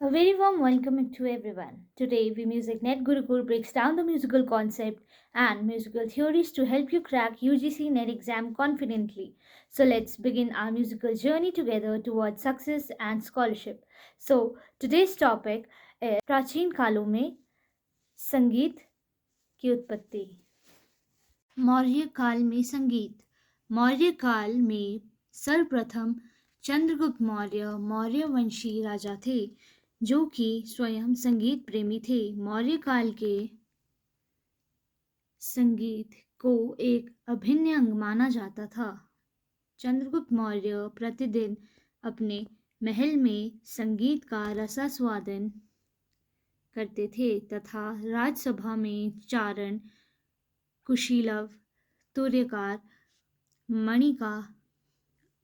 A very warm welcome to everyone. Today, we Music Net Gurukul breaks down the musical concept and musical theories to help you crack UGC Net exam confidently. So, let's begin our musical journey together towards success and scholarship. So, today's topic is प्राचीन कालों में संगीत की उत्पत्ति। मौर्य काल में संगीत। मौर्य काल में सर्वप्रथम चंद्रगुप्त मौर्य मौर्य वंशी राजा थे जो कि स्वयं संगीत प्रेमी थे। मौर्य काल के संगीत को एक अभिन्न अंग माना जाता था। चंद्रगुप्त मौर्य प्रतिदिन अपने महल में संगीत का रसास्वादन करते थे तथा राजसभा में चारण, कुशीलव, तुर्यकार, मणिका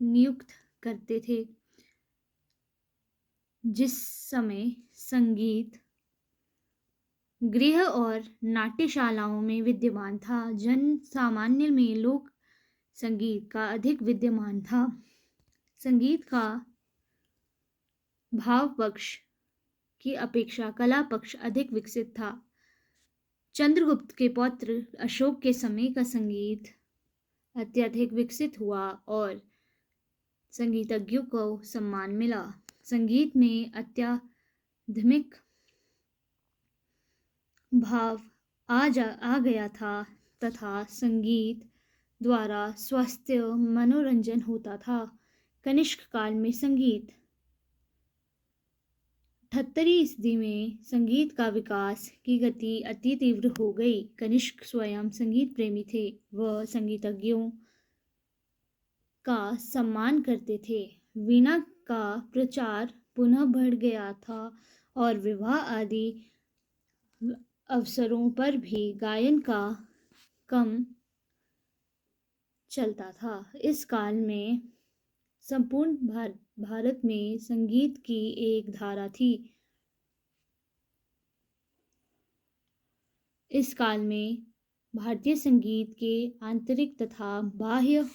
नियुक्त करते थे। जिस समय संगीत गृह और नाट्यशालाओं में विद्यमान था, जन सामान्य में लोक संगीत का अधिक विद्यमान था। संगीत का भाव पक्ष की अपेक्षा कला पक्ष अधिक विकसित था। चंद्रगुप्त के पौत्र अशोक के समय का संगीत अत्यधिक विकसित हुआ और संगीतज्ञों को सम्मान मिला। संगीत में अत्याधुनिक भाव आ गया था तथा संगीत द्वारा स्वास्थ्य मनोरंजन होता था। कनिष्क काल में संगीत। 78वीं ईस्वी में संगीत का विकास की गति अति तीव्र हो गई। कनिष्क स्वयं संगीत प्रेमी थे। वह संगीतज्ञों का सम्मान करते थे। वीणा का प्रचार पुनः बढ़ गया था और विवाह आदि अवसरों पर भी गायन का कम चलता था। इस काल में संपूर्ण भारत में संगीत की एक धारा थी। इस काल में भारतीय संगीत के आंतरिक तथा बाह्य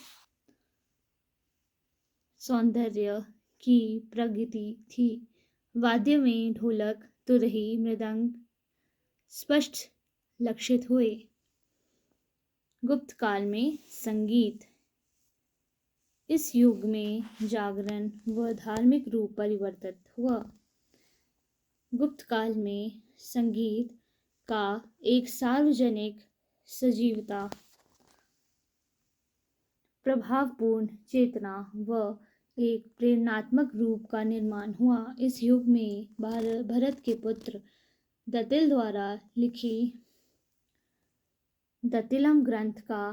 सौंदर्य की प्रगति थी। वाद्य में ढोलक, तुरही, मृदंग स्पष्ट लक्षित हुए। गुप्त काल में संगीत। इस युग में जागरण व धार्मिक रूप परिवर्तित हुआ। गुप्त काल में संगीत का एक सार्वजनिक सजीवता, प्रभावपूर्ण चेतना व एक प्रेरणात्मक रूप का निर्माण हुआ। इस युग में भरत के पुत्र दतिल द्वारा लिखी दतिलम ग्रंथ का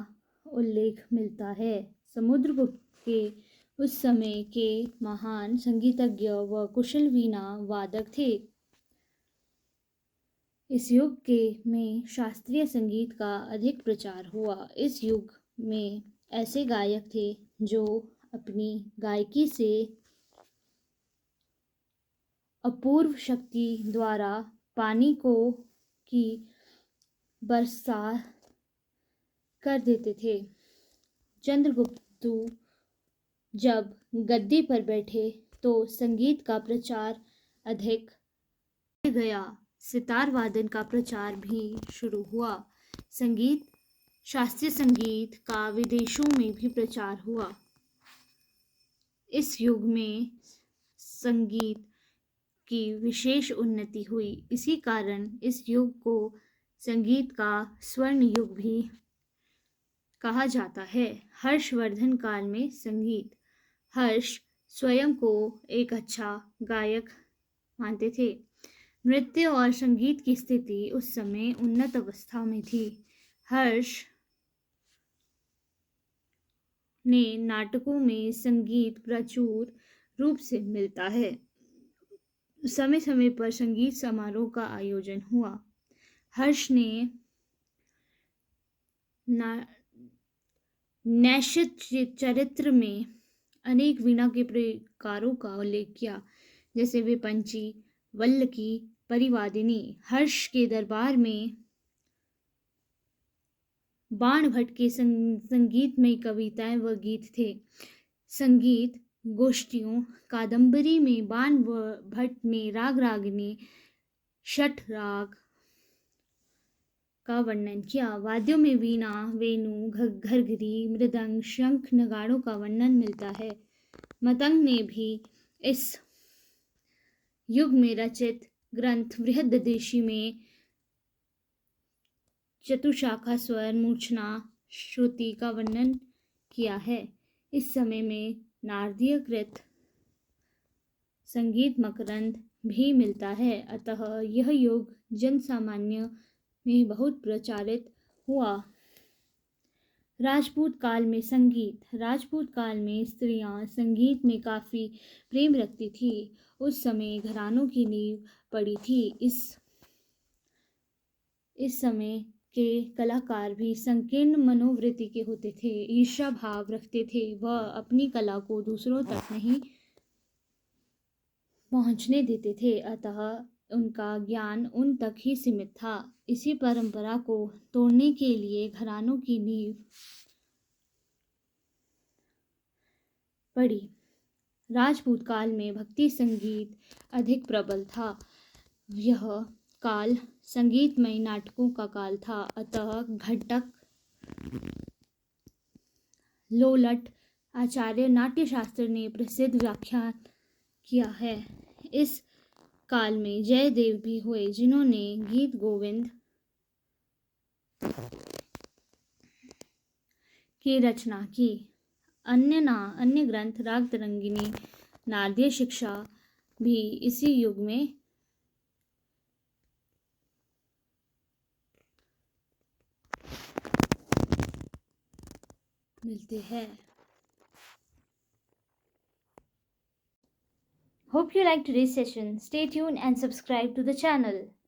उल्लेख मिलता है। समुद्रगुप्त के उस समय के महान संगीतज्ञ व कुशल वीणा वादक थे। इस युग में शास्त्रीय संगीत का अधिक प्रचार हुआ। इस युग में ऐसे गायक थे जो अपनी गायकी से अपूर्व शक्ति द्वारा पानी की बरसात कर देते थे। चंद्रगुप्त जब गद्दी पर बैठे तो संगीत का प्रचार अधिक गया। सितार वादन का प्रचार भी शुरू हुआ। शास्त्रीय संगीत का विदेशों में भी प्रचार हुआ। इस युग में संगीत की विशेष उन्नति हुई। इसी कारण इस युग को संगीत का स्वर्ण युग भी कहा जाता है। हर्षवर्धन काल में संगीत। हर्ष स्वयं को एक अच्छा गायक मानते थे। नृत्य और संगीत की स्थिति उस समय उन्नत अवस्था में थी। हर्ष ने नाटकों में संगीत प्रचुर रूप से मिलता है। समय समय पर संगीत समारोह का आयोजन हुआ। हर्ष ने नैशित चरित्र में अनेक वीणा के प्रकारों का उल्लेख किया, जैसे विपंची, वल्लकी, परिवादिनी। हर्ष के दरबार में बाण भट्ट के संगीत में कविताएं व गीत थे। संगीत गोष्ठियों, कादंबरी में बाण भट्ट ने राग रागिनी षठ राग का वर्णन किया। वाद्यों में वीणा, वेणु, घरघरी, मृदंग, शंख, नगाड़ों का वर्णन मिलता है। मतंग ने भी इस युग में रचित ग्रंथ बृहददेशी में चतुशाखा स्वर, मूर्छना, श्रुति का वर्णन किया है। इस समय में नारदीयकृत संगीत मकरंद भी मिलता है, अतः यह योग जन सामान्य में बहुत प्रचारित हुआ। राजपूत काल में संगीत। राजपूत काल में स्त्रियां संगीत में काफ़ी प्रेम रखती थी। उस समय घरानों की नींव पड़ी थी। इस समय के कलाकार भी संकीर्ण मनोवृत्ति के होते थे, ईर्ष्या भाव रखते थे, वह अपनी कला को दूसरों तक नहीं पहुंचने देते थे, अतः उनका ज्ञान उन तक ही सीमित था। इसी परंपरा को तोड़ने के लिए घरानों की नींव पड़ी। राजपूत काल में भक्ति संगीत अधिक प्रबल था। यह काल संगीतमय नाटकों का काल था, अतः घटक, लोलट आचार्य नाट्यशास्त्र ने प्रसिद्ध व्याख्यान किया है। इस काल में जयदेव भी हुए, जिन्होंने गीत गोविंद की रचना की। अन्य ग्रंथ राग तरंगिणी, नारदीय शिक्षा भी इसी युग में मिलते हैं। Hope you liked today's session. Stay tuned and subscribe to the channel.